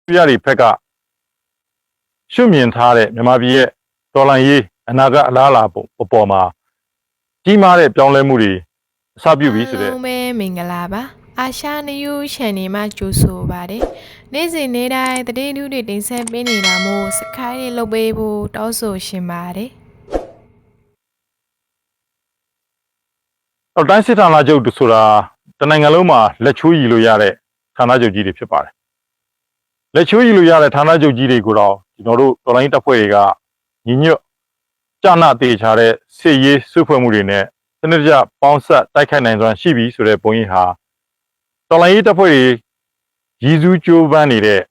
ပြရီဖက်ကရှုမြင်ထားတဲ့မြန်မာပြည်ရဲ့တော်လှန်ရေးအနာဂတ်အလားအလာပေါ်မှာကြီးမားတဲ့ပြောင်းလဲမှုတွေအစပြုပြီးဆိုတဲ့မင်္ဂလာပါအာရှနယူးချန်နယ်မှာကြိုဆိုပါတယ်နေ့စဉ်နေ့တိုင်းတတိယတွေတင်ဆက်ပေးနေတာမို့စခိုင်းလုပ်ပေးဖို့တောင်းဆိုရှင်ပါတယ်တိုင်းစစ်ဌာနချုပ်ဆိုတာတနိုင်ငံလုံးမှာလက်ချိုးရည်လို့ရတဲ့ဌာနချုပ်ကြီးတွေဖြစ်ပါတယ်လက်ချိုးရည်လို့ရတဲ့ဌာနချုပ်ကြီးတွေကိုတော့ကျွန်တော်တို့တော်လိုင်းတပ်ဖွဲ့တွေကညီညွတ်ကြနာသေးချာတဲ့စစ်ရေးစုဖွဲ့မှုတွေနဲ့စနစ်တကျပေါင်းဆက်တိုက်ခိုက်နိုင်စွမ်းရှိပြီဆိုတဲ့ပုံရိပ်ဟာတော်လိုင်းတပ်ဖွဲ့တွေရည်စူးကြိုးပမ်းနေတဲ့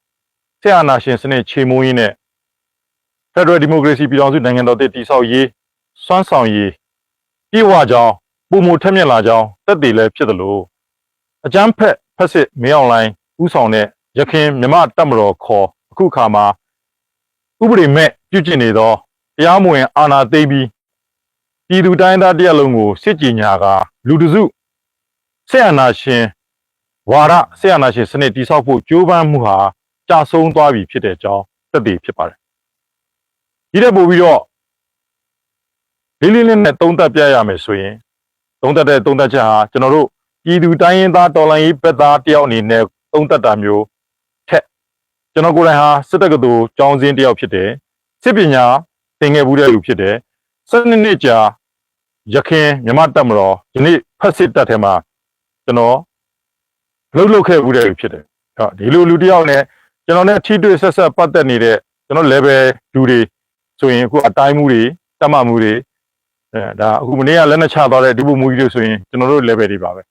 ဆရာနာရှင်စနစ်ချေမှုန်းရေးနဲ့ဖက်ဒရယ်ဒီမိုကရေစီပြည်ထောင်စုနိုင်ငံတော်တည်ဆောက်ရေးစွမ်းဆောင်ရေးပြေဝကြောင်းပုံမထက်မြက်လာကြောင်းတက်တည်လည်းဖြစ်သလိုအကြမ်းဖက်စစ်မင်းအောင်လှိုင်ဥဆောင်တဲ့ရခိုင်မြမတပ်မတော်ခေါ်အခုခါမှာဥပဒေမဲ့ပြုကျင့်နေသောတရားမဝင်အာဏာသိမ်းပြီးပြည်သူတိုင်းသားတရက်လုံးကိုစစ်ကြေညာကလူတစုဆရာနာရှင်ဝါရဆရာနာရှင်စနစ်တည်ဆောက်ဖို့ကြိုးပမ်းမှုဟာကြာဆုံးသွားပြီဖြစ်တဲ့အကြောင်းသက်သေဖြစ်ပါတယ်ဒီတဲ့ပို့ပြီးတော့လေးနဲ့သုံးသပ်ပြရမယ်ဆိုရင်သုံးသပ်ချက်ဟာကျွန်တော်တို့ပြည်သူတိုင်းရင်းသားတော်လှန်ရေးဘက်သားတယောက်အနေနဲ့သုံးသပ်တာမျိုးထက်ကျွန်တော်ကိုယ်တိုင်ဟာစစ်တပ်ကတူကျောင်းစင်းတယောက်ဖြစ်တယ်စစ်ပညာသင်ခဲ့မှုတဲ့လူဖြစ်တယ်12နှစ်ကြာရခင်မြမတပ်မတော်ဒီနေ့ဖက်စစ်တပ်ထဲမှာကျွန်တော်လှုပ်ခဲ့မှုတဲ့လူဖြစ်တယ်ဒီလိုလူတယောက်နဲ့ကျွန်တော်နဲ့ထိတွေ့ဆက်ဆက်ပတ်သက်နေတဲ့ကျွန်တော် level 2တွေဆိုရင်အခုအတိုင်းမှုတွေတတ်မှတ်မှုတွေဒါအခုမနေ့ကလက်နဲ့ချသွားတဲ့ဒီပုံမူကြီးတွေဆိုရင်ကျွန်တော်တို့ level တွေပါပဲ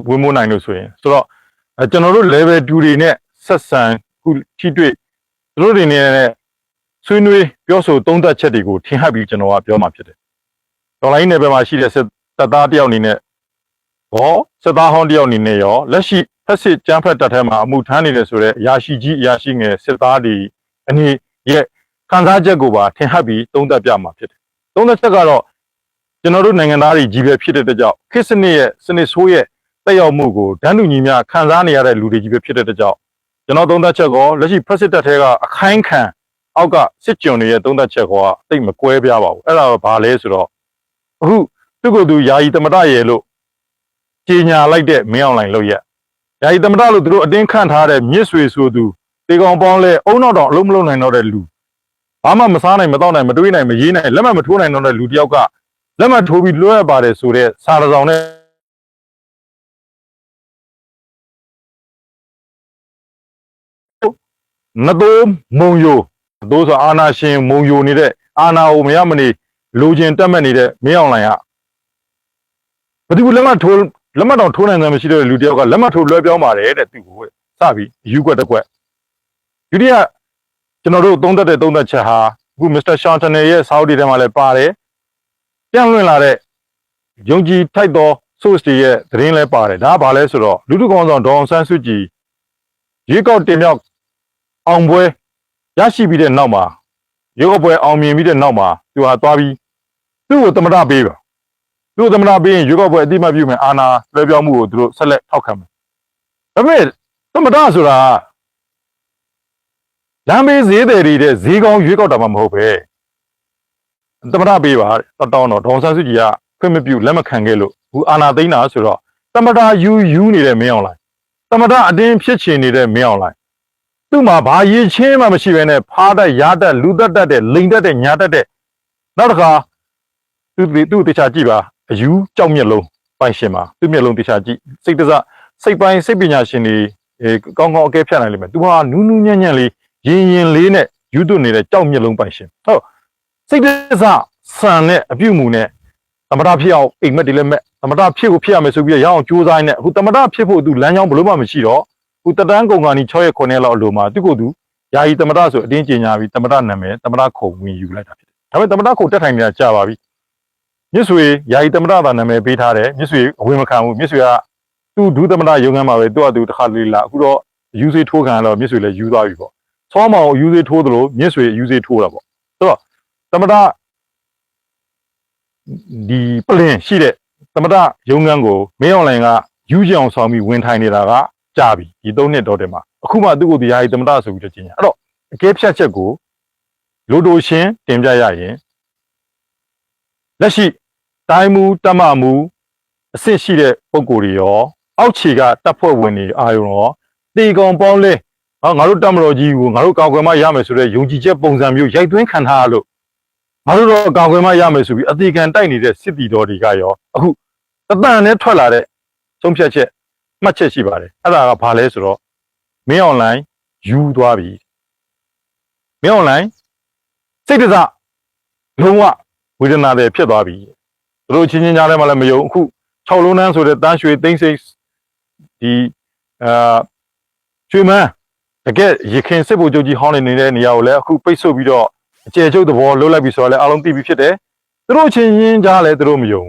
ဝင်မိုးနိုင်လို့ဆိုရင်ဆိုတော့ကျွန်တော်တို့ level 2တွေနဲ့ဆက်ဆံခုထိတွေ့သူတို့တွေနဲ့ဆွေးနွေးပြောဆိုသုံးသပ်ချက်တွေကိုထင်ဟပ်ပြီးကျွန်တော်ကပြောမှာဖြစ်တယ်ဒေါ်လာနယ်ပယ်မှာရှိတဲ့စစ်သားတယောက်အနေနဲ့စစ်သားဟောင်းတယောက်အနေနဲ့ရောလက်ရှိဖက်စစ်ကြမ်းဖက်တပ်ထဲမှာအမှုထမ်းနေတယ်ဆိုတော့အရာရှိကြီးအရာရှိငယ်စစ်သားတွေအနေရဲ့ခံစားချက်ကိုပါထင်ဟပ်ပြီးသုံးသပ်ပြမှာဖြစ်တယ်သုံးသပ်ချက်ကတော့ကျွန်တော်တို့နိုင်ငံသားတွေကြီးပဲဖြစ်တဲ့ကြောင့်ခေတ်စနစ်ရဲ့စနစ်ဆိုးရဲ့တက်ရောက်မှုကိုဒန်းတူညီမျှခံစားနေရတဲ့လူတွေကြီးပဲဖြစ်တဲ့ကြောင့်ကျွန်တော်သုံးသပ်ချက်ကောလက်ရှိဖက်စစ်တပ်ထဲကအခိုင်ခံအောက်ကစစ်ကြုံတွေရဲ့သုံးသပ်ချက်ကောတိတ်မကွဲပြားပါဘူးအဲ့ဒါဘာလဲဆိုတော့အခုသူ့ကိုယ်သူယာယီသမတရဲ့လို့ကြီးညာလိုက်တဲ့မင်းအောင်လှိုင်လို့ရယာယီသမတလို့သူတို့အတင်းခန့်ထားတဲ့မြစ်ဆွေဆိုသူတေကောင်ပေါင်းလဲအုံနောက်တောင်အလုံးမလုံးနိုင်တော့တဲ့လူဘာမှမစားနိုင်မတော့နိုင်မတွေးနိုင်မရေးနိုင်လက်မှတ်မထိုးနိုင်တော့တဲ့လူတယောက်ကလက်မှတ်ထိုးပြီးလွှဲရပါတယ်ဆိုတဲ့စာတစောင်နဲ့နတိုးမုံယိုတို့ဆိုအာနာရှင်မုံယိုနေတဲ့အာနာကိုမရမနေလိုချင်တက်မဲ့နေတဲ့မင်းအောင်လှိုင်ကဘယ်သူလက်မှတ်တော်ထိုးနိုင်တယ်မရှိတဲ့လူတယောက်ကလက်မှတ်ထိုးလွှဲပြောင်းပါတယ်တဲ့သူကိုစပြီးယူကွက်တက်ကွက်ဒုတိယကျွန်တော်တို့သုံးသပ်ချက်ဟာအခုမစ္စတာရှောင်းတနယ်ရဲ့စာအုပ်တွေထဲမှာလည်းပါတယ်ပြန်လွှင့်လာတဲ့ယုံကြည်ထိုက်သော source တွေရဲ့သတင်းလည်းပါတယ်ဒါကဘာလဲဆိုတော့လူထုကောင်ဆောင်ဒေါအောင်ဆန်းစုကြည်ရွေးကောက်တင်မြောက်အောင်ပွဲရရှိပြီးတဲ့နောက်မှာရွေးကောက်ပွဲအောင်မြင်ပြီးတဲ့နောက်မှာသူဟာသွားပြီးသူ့ကိုသမ္မတပေးပါသူ့ကိုသမ္မတပေးရင်ရွေးကောက်ပွဲအတိအမှတ်ပြုမယ်အာဏာလွှဲပြောင်းမှုကိုသူတို့ဆက်လက်ထောက်ခံမယ်ဒါပေမဲ့သမ္မတဆိုတာလမ်းဘေးဈေးတယ်တွေတဲ့ဈေးကောင်းရွေးကောက်တာမှမဟုတ်ပဲသမ္မတပေးပါတဲ့တောင်းတော့ဒေါအောင်ဆန်းစုကြည်ကခွင့်မပြုလက်မခံခဲ့လို့ဘူးအာဏာသိမ်းတာဆိုတော့သမ္မတယူနေတဲ့မင်းအောင်လှိုင်သမ္မတအတင်းဖြစ်ချင်နေတဲ့မင်းအောင်လှိုင်သူ့မှာဘာရည်ချင်းမှမရှိဘဲနဲ့ဖားတတ်ရားတတ်လူတတ်တဲ့လိန်တတ်တဲ့ညာတတ်တဲ့နောက်တစ်ခါသူ့တခြားကြည့်ပါအယူကြောက်မျက်လုံးပိုင်ရှင်ပါသူ့မျက်လုံးတခြားကြည့်စိတ်တစစိတ်ပိုင်းစိတ်ပညာရှင်တွေကောင်းအကဲဖြတ်နိုင်လိမ့်မယ်သူဟာနူးနူးညံ့ညံ့လေးရင်လေးနဲ့ယူသွနေတဲ့ကြောက်မျက်လုံးပိုင်ရှင်ဟုတ်စိတ်တစဆန်တဲ့အပြုမူနဲ့သမ္မတဖြစ်အောင်အိမ်မက်တွေလည်းမဲ့သမ္မတဖြစ်ကိုဖြစ်ရမယ်ဆိုပြီးရအောင်ကြိုးစားနေအခုသမ္မတဖြစ်ဖို့သူလမ်းကြောင်းဘလို့မှမရှိတော့ခုတတန်းကုန်ကနေ6ရက်9ရက်လောက်အလိုမှာသူ့ကိုယ်သူယာယီသမ္မတဆိုအတင်းကျင်ညာပြီးသမ္မတနာမည်သမ္မတခုံဝင်ယူလိုက်တာဖြစ်တယ်ဒါပေမဲ့သမ္မတခုံတက်ထိုင်နေတာကြာပါပြီမြစ်ဆွေယာယီသမ္မတသာနာမည်ပေးထားတယ်မြစ်ဆွေအဝင်မခံဘူးမြစ်ဆွေကသူ့ဒုသမ္မတရုံးခန်းမှာပဲသူ့အတူတစ်ခါလေးလာအခုတော့ယူစေးထိုးခံတော့မြစ်ဆွေလည်းယူသွားပြီပေါ့ဆောင်းမောင်ယူစေးထိုးသလိုမြစ်ဆွေယူစေးထိုးတာပေါ့ဆိုတော့သမ္မတဒီပလင်ရှိတဲ့သမ္မတရုံးခန်းကိုမင်းအောင်လှိုင်ကယူကြအောင်ဆောင်ပြီးဝင်ထိုင်နေတာက ကြာပြီဒီ3နှစ်တော့တည်းမှာအခုမှသူ့ကိုဒီယာယီသမ္မတဆိုပြီးတော့ကျင်းရအဲ့တော့အကဲဖြတ်ချက်ကိုလူတို့ရှင်းတင်ပြရရင်လက်ရှိတိုင်းမှုတမမှုအဆင့်ရှိတဲ့ပုံကိုယ်တွေရောအောက်ခြေကတပ်ဖွဲ့ဝင်တွေအာရုံရောတေကောင်ပေါင်းလဲငါတို့တပ်မတော်ကြီးကိုငါတို့ကာကွယ်မှရမယ်ဆိုတဲ့ယုံကြည်ချက်ပုံစံမျိုးရိုက်သွင်းခံထားရလို့ငါတို့တော့ကာကွယ်မှရမယ်ဆိုပြီးအသေးခံတိုက်နေတဲ့စစ်တီတော်တွေကရောအခုတတန်နဲ့ထွက်လာတဲ့ဆုံးဖြတ်ချက်မှတ်ချက်ရှိပါတယ်အဲ့ဒါကဘာလဲဆိုတော့မင်းအွန်လိုင်းယူသွားပြီမင်းအွန်လိုင်းစိတ်တစလုံးဝဝေဒနာတွေဖြစ်သွားပြီသူတို့ချင်းချင်းကြားထဲမှာလည်းမယုံအခု6လုံးတန်းဆိုတဲ့တန်းရွှေသိန်းစိတ်ဒီရွှေမန်းတကယ်ရခင်စစ်ဗိုလ်ချုပ်ကြီးဟောင်းနေတဲ့နေရာကိုလည်းအခုပိတ်ဆို့ပြီးတော့အကျယ်ချုပ်သဘောလှုပ်လိုက်ပြီဆိုတော့လည်းအားလုံးသိပြီဖြစ်တယ်သူတို့ချင်းချင်းကြားလည်းသူတို့မယုံ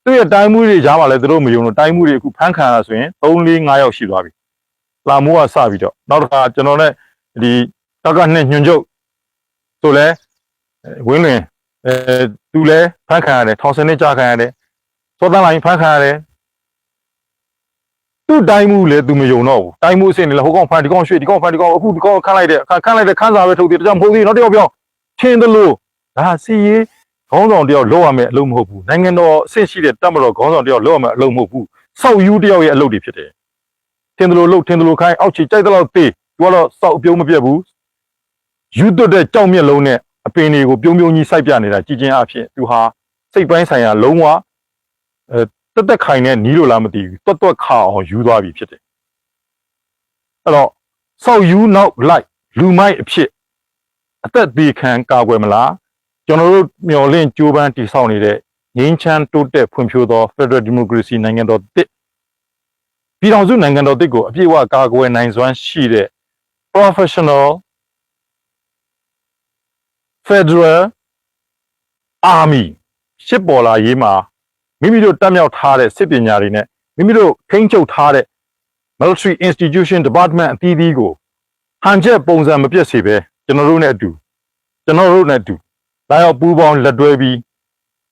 သူရဲ့တိုင်းမှုတွေကြားမှာလည်းသူတို့မယုံလို့တိုင်းမှုတွေအခုဖမ်းခံရဆိုရင်3 4 5ယောက်ရှိသွားပြီလာမိုးကစပြီးတော့နောက်တစ်ခါကျွန်တော်နဲ့ဒီတောက်ကနှစ်ညွန့်ချုပ်ဆိုလဲဝင်းလွင်သူလည်းဖမ်းခံရတယ်ထောင်စနစ်ကြားခံရတယ်စောတန်းလိုင်းဖမ်းခံရတယ်သူ့တိုင်းမှုလေသူမယုံတော့ဘူးတိုင်းမှုအစ်နေလေဟိုကောင်ဖမ်းဒီကောင်ရွှေ့ဒီကောင်ဖမ်းဒီကောင်အခုဒီကောင်ခန့်လိုက်တဲ့ခန်းစာပဲထုတ်သေးတယ်ကြောင့်မဟုတ်သေးနောက်တစ်ယောက်ပြောင်းထင်းတယ်လို့ဒါစီရေးခေါင်းဆောင်တယောက်လောက်ရမယ်အလုပ်မဟုတ်ဘူးနိုင်ငံတော်အဆင့်ရှိတဲ့တပ်မတော်ခေါင်းဆောင်တယောက်လောက်ရမယ်အလုပ်မဟုတ်ဘူးစောက်ယူတယောက်ရဲ့အလုပ်တွေဖြစ်တယ်ထင်းတယ်လို့လှုပ်ထင်းတယ်လို့ခိုင်းအောက်ချီကြိုက်တဲ့လောက်သေးသူကတော့စောက်အပြုံးမပြတ်ဘူးယူသွတ်တဲ့ကြောက်မျက်လုံးနဲ့အပင်တွေကိုပြုံးကြီးစိုက်ပြနေတာကြည်ချင်းအဖြစ်သူဟာစိတ်ပိုင်းဆိုင်ရာလုံးဝတက်ခိုင်နဲ့နီးလို့လားမသိဘူးတွတ်ခါအောင်ယူသွားပြီဖြစ်တယ်အဲ့တော့စောက်ယူနောက်လိုက်လူမိုက်အဖြစ်အသက်သေးခံကာကွယ်မလားကျွန်တော်တို့မျှော်လင့်ကြိုးပမ်းတည်ဆောက်နေတဲ့ငြိမ်းချမ်းတိုးတက်ဖွံ့ဖြိုးသော Federal Democracy နိုင်ငံတော်တစ်ပြည်ထောင်စုနိုင်ငံတော်တစ်ကိုအပြည့်အဝကာကွယ်နိုင်စွမ်းရှိတဲ့ Professional Federal Army ရှစ်ပေါ်လာရေးမှာမိမိတို့တက်မြောက်ထားတဲ့စစ်ပညာတွေနဲ့မိမိတို့ထိန်းချုပ်ထားတဲ့ Military Institution Department အသီးသီးကိုဟန်ချက်ပုံစံမပြတ်စေပဲကျွန်တော်တို့နဲ့အတူလာရောက်ပူးပေါင်းလက်တွဲပြီး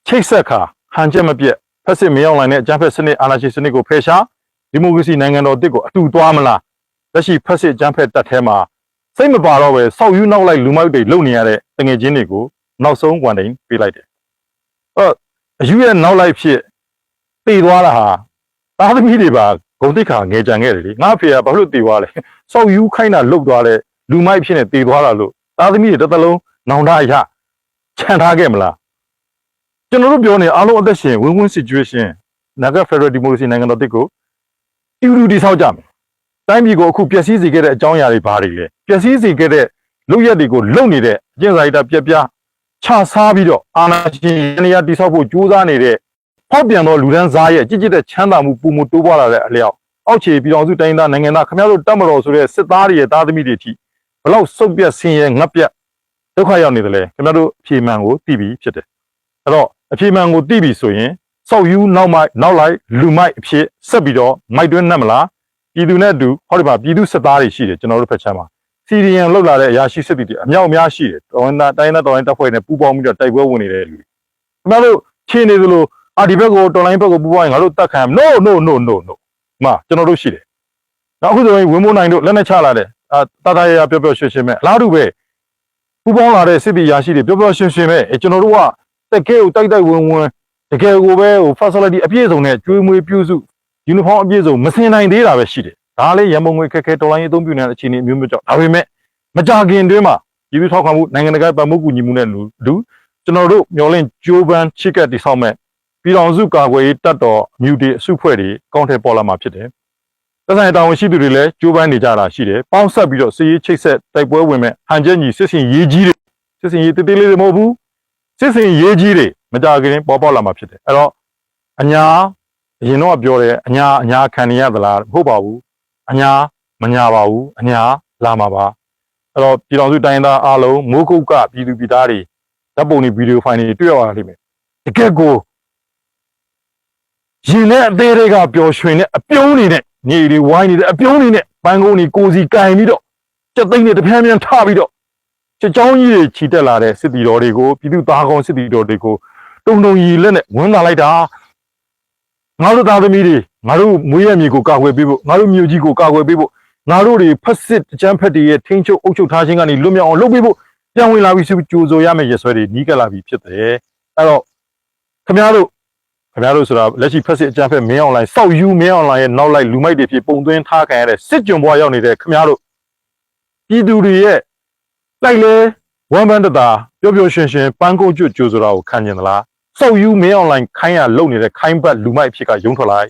ချိတ်ဆက်ခါဟန်ချက်မပြတ်ဖက်စစ်မရောက်နိုင်တဲ့အကြမ်းဖက်စနစ်အာဏာရှင်စနစ်ကိုဖယ်ရှားဒီမိုကရေစီနိုင်ငံတော်တစ်ကိုအတူသွားမလားလက်ရှိဖက်စစ်အကြမ်းဖက်တပ်ထဲမှာစိတ်မပါတော့ပဲစောက်ယူနောက်လိုက်လူမိုက်တွေလုံနေရတဲ့တငယ်ချင်းတွေကိုနောက်ဆုံးဝန်တိုင်ပေးလိုက်တယ်အယူရဲ့နောက်လိုက်ဖြစ်တည်သွားတာဟာသားသမီးတွေပါဂုံတိခါငယ်ကြံခဲ့တယ်လေငါဖေကဘာလို့တည်သွားလဲစောက်ယူခိုင်းတာလုတ်သွားတဲ့လူမိုက်ဖြစ်နေတည်သွားတာလို့သားသမီးတွေတစ်သက်လုံးနောင်တရချန်ထားခဲ့မလားကျွန်တော်တို့ပြောနေအားလုံးအသက်ရှင်win-win situation နာဂတ် Federal Democracy နိုင်ငံတော်တစ်ကိုတူတည်ဆောက်ကြမယ်တိုင်းပြည်ကိုအခုပျက်စီးစေခဲ့တဲ့အကြောင်းအရာတွေဘာတွေလဲပျက်စီးစေခဲ့တဲ့လုပ်ရက်တွေကိုလုပ်နေတဲ့အကျင့်စာရိတ္တပြက်ပြားချစားပြီးတော့အာဏာရှင်နေရာတည်ဆောက်ဖို့ကြိုးစားနေတဲ့ဖောက်ပြန်သောလူဒန်းစားရဲ့ကြည်ကြည်တဲ့ချမ်းသာမှုပုံမှုတိုးပွားလာတဲ့အလျောက်အောက်ခြေပြည်တော်စုတိုင်းသားနိုင်ငံသားခင်ဗျားတို့တပ်မတော်ဆိုတဲ့စစ်သားတွေရဲ့သားသမီးတွေအထိဘလောက်စုပ်ပြတ်ဆင်းရဲငတ်ပြတ်ဒုက္ခရောက်နေတယ်လေခင်ဗျားတို့အဖြေမှန်ကိုသိပြီဖြစ်တယ်အဲ့တော့အဖြေမှန်ကိုသိပြီဆိုရင်စောက်ယူနောက်လိုက်လူမိုက်အဖြစ်ဆက်ပြီးတော့မိုက်တွင်းနှက်မလားပြည်သူနဲ့အတူဟောဒီမှာပြည်သူစစ်သားတွေရှိတယ်ကျွန်တော်တို့ဖက်ချမ်းမှာစီရီယန်လောက်လာတဲ့အရာရှိစစ်တီတွေအမြောက်အများရှိတယ်တိုင်းသားတပ်ဖွဲ့နဲ့ပူးပေါင်းပြီးတော့တိုက်ပွဲဝင်နေတဲ့လူတွေခင်ဗျားတို့ချင်းနေသလိုဒီဘက်ကိုတော်လိုင်းဘက်ကိုပူးပေါင်းရင်ငါတို့တတ်ခံ no မှာကျွန်တော်တို့ရှိတယ်နောက်အခုဆိုရင်ဝင်းမိုးနိုင်တို့လက်နဲ့ချလာတဲ့တာတာရပြောရှင်းရှင်းပဲအလားတူပဲပူးပေါင်းလာတဲ့စစ်တီရာရှိတွေပြောရှင်းရှင်းပဲကျွန်တော်တို့ကတကယ်ကိုတိုက်ဝင်တကယ်ကိုပဲfacility အပြည့်စုံနဲ့ကျွေးမွေးပြုစု uniform အပြည့်စုံမစင်နိုင်သေးတာပဲရှိတယ်ဒါလည်းရန်ပုံငွေခက်ခဲတော်လိုင်းရေးအသုံးပြုနေတဲ့အခြေအနေမျိုးမျိုးကြောင့်ဒါပေမဲ့မကြခင်တွင်မှာပြည်သူထောက်ခံမှုနိုင်ငံတကာပတ်မှုကူညီမှုနဲ့လူကျွန်တော်တို့မျှော်လင့်ကြိုးပမ်းချစ်ကပ်တည်ဆောက်မဲ့ပြည်တော်စုကာကွယ်ရေးတပ်တော်မြူတီအစုဖွဲ့တွေကောင်းထဲပေါ်လာမှာဖြစ်တယ်။သက်ဆိုင်တာဝန်ရှိသူတွေလည်းကြိုးပမ်းနေကြတာရှိတယ်။ပေါင်းဆက်ပြီးတော့စစ်ရေးချိတ်ဆက်တိုက်ပွဲဝင်မဲ့ဟန်ချက်ညီစစ်စင်ရေးကြီးတွေစစ်စင်ရေးတေးသေးလေးတွေမဟုတ်ဘူးစစ်စင်ရေးကြီးတွေမကြခင်ပေါ်ပေါက်လာမှာဖြစ်တယ်။အဲ့တော့အညာအရင်တော့ပြောတယ်အညာခံနေရသလားမဟုတ်ပါဘူး။အညာမညာပါဘူးအညာလာမှာပါ။အဲ့တော့ပြည်တော်စုတိုင်းသားအားလုံးမိုးကုတ်ကပြည်သူပြည်သားတွေဓာတ်ပုံတွေဗီဒီယိုဖိုင်တွေတွေ့ရပါလိမ့်မယ်။တကယ်ကိုရင်နဲ့အသေးတွေကပျော်ရွှင်တဲ့အပြုံးနေနဲ့ညီတွေဝိုင်းနေတဲ့အပြုံးနေနဲ့ပန်းကုန်းတွေကိုစီကင်ပြီးတော့စက်သိန်းတွေတပြန်းထပြီးတော့စစ်ကြောင်းကြီးတွေခြိတက်လာတဲ့စစ်တီတော်တွေကိုပြည်သူသားကောင်းစစ်တီတော်တွေကိုတုံရီလက်နဲ့ဝန်းလာလိုက်တာငါတို့သားသမီးတွေ ငါတို့မွေးရမြေကိုကာကွယ်ပေးဖို့ငါတို့မြို့ကြီးကိုကာကွယ်ပေးဖို့ငါတို့တွေဖက်စစ်အကြမ်းဖက်တွေရဲ့ထိန်းချုပ်အုပ်ချုပ်ထားခြင်းကနေလွတ်မြောက်အောင်လုပ်ပေးဖို့ပြန်ဝင်လာပြီးဆိုကြိုးဆိုရမယ့်ရဆွဲတွေနီးကပ်လာပြီးဖြစ်တယ်အဲ့တော့ခင်ဗျားတို့ဆိုတာလက်ရှိဖက်စစ်အကြမ်းဖက်မင်းအွန်လိုင်းစောက်ယူမင်းအွန်လိုင်းရဲ့နောက်လိုက်လူမိုက်တွေဖြစ်ပုံသွင်းထားခံရတဲ့စစ်ကြုံဘွားရောက်နေတဲ့ခင်ဗျားတို့ပြည်သူတွေရဲ့လိုက်လဲဝမ်ဘန်တတာပျော်ပျော်ရွှင်ရွှင်ပန်းကုတ်ကျွတ်ကြိုးဆိုတာကိုခံကျင်သလားစောက်ယူမင်းအွန်လိုင်းခိုင်းရလုံနေတဲ့ခိုင်းဘတ်လူမိုက်ဖြစ်ကရုံထွက်လိုက်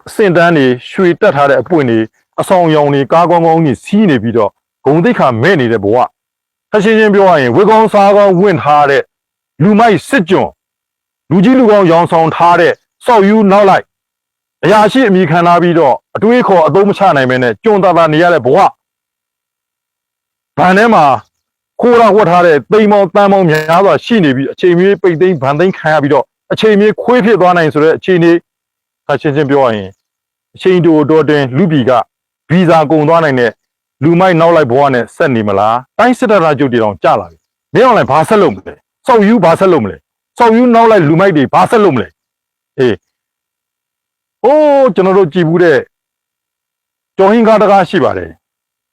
စင်တန်းတွေရွှေတက်ထားတဲ့အပွင့်တွေအဆောင်ရောင်တွေကားကောင်းကောင်းကြီးစီးနေပြီးတော့ဂုံတိတ်ခါမဲ့နေတဲ့ဘဝထရှင်းချင်းပြောရရင်ဝေကောင်းစားကောင်းဝင့်ထားတဲ့လူမိုက်စစ်ကြုံလူကြီးလူကောင်းရောင်ဆောင်ထားတဲ့စောက်ယူနောက်လိုက်အရာရှိအမိခံထားပြီးတော့အတွေးခေါ်အသုံးမချနိုင်မဲနဲ့ကြုံတာနေရတဲ့ဘဝဗန်ထဲမှာခိုးရဝတ်ထားတဲ့တိမ်မောင်တန်မောင်များစွာရှိနေပြီးအချိန်မြေးပိတ်သိမ်းဗန်သိမ်းခံရပြီးတော့အချိန်မြေးခွေးဖြစ်သွားနိုင်ဆိုတဲ့အခြေအနေထရှင်းချင်းပြောရရင်အချိန်တိုတော်တွင်လူပြည်ကဗီဇာကုန်သွားနိုင်တဲ့လူမိုက်နောက်လိုက်ဘဝနဲ့ဆက်နေမလားတိုင်းစစ်တပ်ရာကျုပ်တွေတောင်ကြလာပြီမင်းအောင်လည်းဘာဆက်လုပ်မလဲစောက်ယူဘာဆက်လုပ်မလဲစောက်ယူနောက်လိုက်လူမိုက်တွေဘာဆက်လုပ်မလဲအေးကျွန်တော်တို့ကြည်ဘူးတဲ့ကျော်ဟင်းကားတကားရှိပါတယ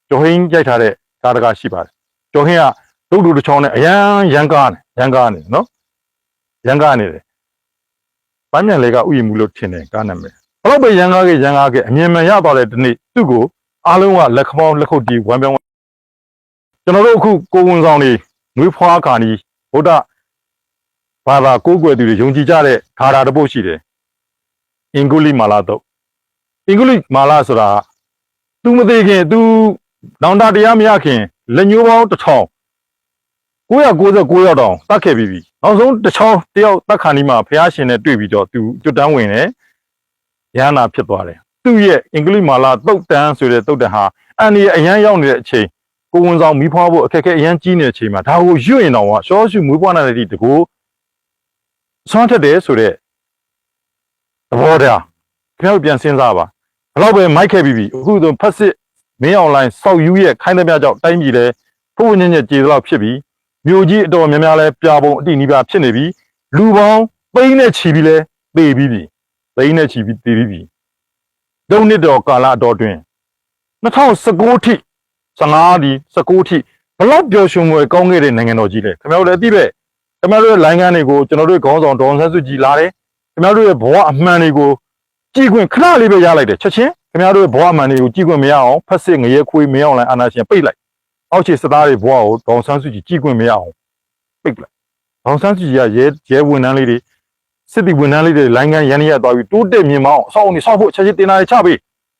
်ကျော်ဟင်းရိုက်ထားတဲ့ကားတကားရှိပါတယ်ကျော်ဟင်းကဒုတ်တူတစ်ချောင်းနဲ့အရန်ကားနေနော်ရန်ကားနေတယ်ပန်းမြန်လေးကဥယျာဉ်မှုလို့ထင်တယ်ကားနာမည်ဘလို့ပဲရန်ကားခဲ့အမြင်မှန်ရသွားတဲ့ဒီနေ့သူ့ကိုအားလုံးကလက်ခမောင်းလက်ခုပ်တီးဝမ်းပြောင်းကျွန်တော်တို့အခုကိုဝန်ဆောင်တွေငွေဖွားခါနီဗုဒ္ဓဘာသာကိုးကွယ်သူတွေယုံကြည်ကြတဲ့ခါတာတစ်ပုတ်ရှိတယ်အင်္ဂုလိမာလာတော့အင်္ဂုလိမာလာဆိုတာသူမသိခင်သူနောင်တတရားမရခင်လက်ညှိုးပေါင်း1000 999ရောက်တောင်တတ်ခဲ့ပြီးနောက်ဆုံးတစ်ချောင်းတယောက်တတ်ခါနီမှာဖះရှင်နဲ့တွေ့ပြီးတော့သူကျွတ်တန်းဝင်တယ်ရဟနာဖြစ်သွားတယ်သူ့ရဲ့အင်္ဂလိပ်မာလာတုတ်တန်းဆိုတဲ့တုတ်တန်းဟာအန်ဒီရဲ့အရန်ရောက်နေတဲ့အချိန်ကိုဝန်ဆောင်မိဖွားဖို့အခက်အခဲအရန်ကြီးနေတဲ့အချိန်မှာဒါကိုရွတ်ရင်တော့ရှောရှုမွေးပွားနိုင်တဲ့တကူဆွမ်းထက်တယ်ဆိုတဲ့သဘောတရားခင်ဗျားတို့ပြန်စဉ်းစားပါဘလောက်ပဲမိုက်ခဲ့ပြီးအခုဆိုဖက်စစ်မင်းအွန်လိုင်းစောက်ယူရဲ့ခိုင်းသမျှကြောင့်တိုင်းပြည်လဲဖုန်းညံ့ကြေတော့ဖြစ်ပြီးမြို့ကြီးအတော်များများလဲပြပုံအတိနီးပါဖြစ်နေပြီးလူပေါင်းသိန်းနဲ့ချီပြီးလဲသေပြီးသိန်းနဲ့ချီပြီးသေပြီးဒုံနှစ်တော်ကာလအတော်တွင်2019ထိ15ဒီ19ထိဘလောက်ပျော်ရွှင်ွယ်ကောင်းခဲ့တဲ့နိုင်ငံတော်ကြီးလဲခင်ဗျားတို့လည်းအသိပဲခင်ဗျားတို့ရဲ့လိုင်းကန်းတွေကိုကျွန်တော်တို့ခေါင်းဆောင်ဒေါ်ဆန်းစုကြည်လာတယ်ခင်ဗျားတို့ရဲ့ဘဝအမှန်တွေကိုကြည်ခွင့်ခဏလေးပဲရလိုက်တယ်ချက်ချင်းခင်ဗျားတို့ရဲ့ဘဝအမှန်တွေကိုကြည်ခွင့်မရအောင်ဖက်စစ်ငရဲခွေးမင်းအောင်လိုင်းအာဏာရှင်ပိတ်လိုက်အောက်ခြေစသားတွေဘဝကိုဒေါ်ဆန်းစုကြည်ကြည်ခွင့်မရအောင်ပိတ်လိုက်ဒေါ်ဆန်းစုကြည်ကရဲဝန်ထမ်းလေးတွေစစ်တီဝန်ထမ်းလေးတွေလိုင်းကန်းရန်ရသွားပြီးတိုးတက်မြင်မအောင်အဆောက်အုံတွေဆောက်ဖို့ချက်ချင်းတင်လာချပေး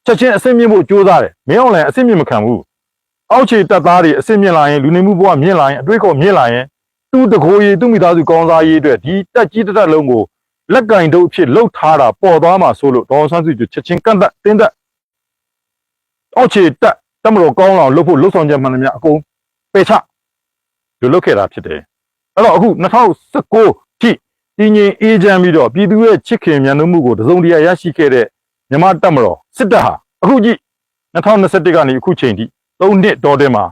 ချက်ချင်းအဆင့်မြင့်ဖို့ကြိုးစားတယ်မင်းအောင်လည်းအဆင့်မြင့်မခံဘူးအောက်ခြေတပ်သားတွေအဆင့်မြင့်လာရင်လူနေမှုဘဝမြင့်လာရင်အတွေးခေါ်မြင့်လာရင်သူ့တကိုယ်ရည်သူ့မိသားစုကောင်းစားရေးအတွက်ဒီတက်ကြီးတက်လုံးကိုလက်ကင်တို့အဖြစ်လှုပ်ထားတာပေါ်သွားမှာဆိုလို့ဒေါ်ဆန်းစုကြည်ချက်ချင်းကန့်သက်တင်းသက်အောက်ခြေတက်မလို့ကောင်းအောင်လှုပ်ဖို့လှုပ်ဆောင်ချက်မှန်သမျှအကုန်ပယ်ချလူလှုပ်ခဲ့တာဖြစ်တယ်အဲ့တော့အခု2019ထိတည်ငြိမ်အေးချမ်းပြီးတော့ပြည်သူရဲ့ချစ်ခင်မြတ်နိုးမှုကိုတစုံတရာရရှိခဲ့တဲ့မြန်မာတပ်မတော်စစ်တပ်ဟာအခုကြည့်2021ကနေအခုချိန်ထိ3နှစ်တော်တဲ့မှာ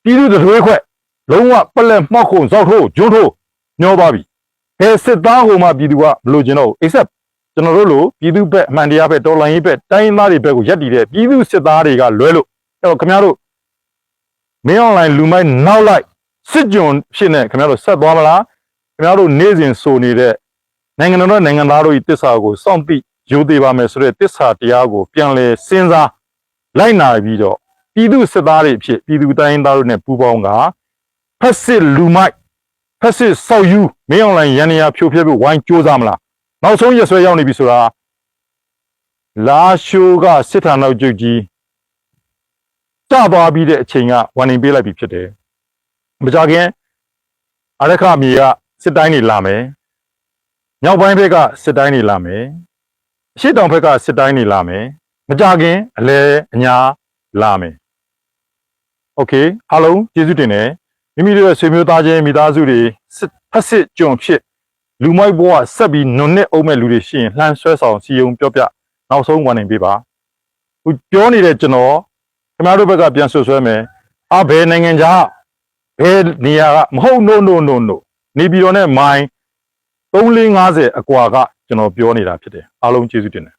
ပြည်သူတွေခွဲလုံးဝပလက်မှောက်ခုံဇောက်ထိုးဂျွန်းထိုးညောသွားပြီဘယ်စစ်သားဟိုမှပြည်သူကမလို့ကျင်တော့ except ကျွန်တော်တို့လိုပြည်သူဘက်အမှန်တရားဘက်တော်လှန်ရေးဘက်တိုင်းသားတွေဘက်ကိုရပ်တည်တဲ့ပြည်သူစစ်သားတွေကလွဲလို့အဲ့တော့ခင်ဗျားတို့မင်းအွန်လိုင်းလူမိုက်နောက်လိုက်စစ်ကြုံဖြစ်နေခင်ဗျားတို့ဆက်သွားမလားခင်ဗျားတို့နေ့စဉ်ဆိုနေတဲ့နိုင်ငံတော်နဲ့နိုင်ငံသားတို့ဤတစ္ဆာကိုစောင့်သိယူသေးပါမယ်ဆိုတဲ့တစ္ဆာတရားကိုပြန်လဲစဉ်းစားလိုက်နာပြီးတော့ပြည်သူစစ်သားတွေအဖြစ်ပြည်သူတိုင်းသားတို့နဲ့ပူးပေါင်းကဖက်စစ်လူမိုက်ဖက်စစ်စောက်ယူမင်းအွန်လိုင်းရန်ရာဖြိုဖျက်ဖို့ဝိုင်းကြိုးစားမလားနောက်ဆုံးရဆွဲရောက်နေပြီဆိုတာလာရှိုးကစစ်ဌာနချုပ်ကြီးကြသွားပြီးတဲ့အချိန်ကဝန်နေပေးလိုက်ပြီဖြစ်တယ်မကြခင်အရခမြေကစစ်တိုင်းတွေလာမယ်မြောက်ပိုင်းဘက်ကစစ်တိုင်းတွေလာမယ်အရှေ့တောင်ဘက်ကစစ်တိုင်းတွေလာမယ်မကြခင်အလဲအညာလာမယ်โอเคအားလုံးကျေးဇူးတင်တယ်မိမိတို့ရဲ့ဆွေမျိုးသားချင်းမိသားစုတွေဖက်စစ်ကြုံဖြစ်လူမိုက်ဘဝဆက်ပြီးနွန်နဲ့အုံးမဲ့လူတွေရှိရင်လှမ်းဆွဲဆောင်စီယုံပြောပြနောက်ဆုံးဝန်နေပေးပါခုပြောနေတဲ့ကျွန်တော်ခင်ဗျားတို့ဘက်ကပြန်ဆွဆွဲမယ်ဘယ်နိုင်ငံခြားဘယ်နေရာကမဟုတ် no နေပြည်တော်နဲ့မိုင် 3450အကွာက ကျွန်တော်ပြောနေတာဖြစ်တယ်အားလုံးကျေးဇူးတင်တယ်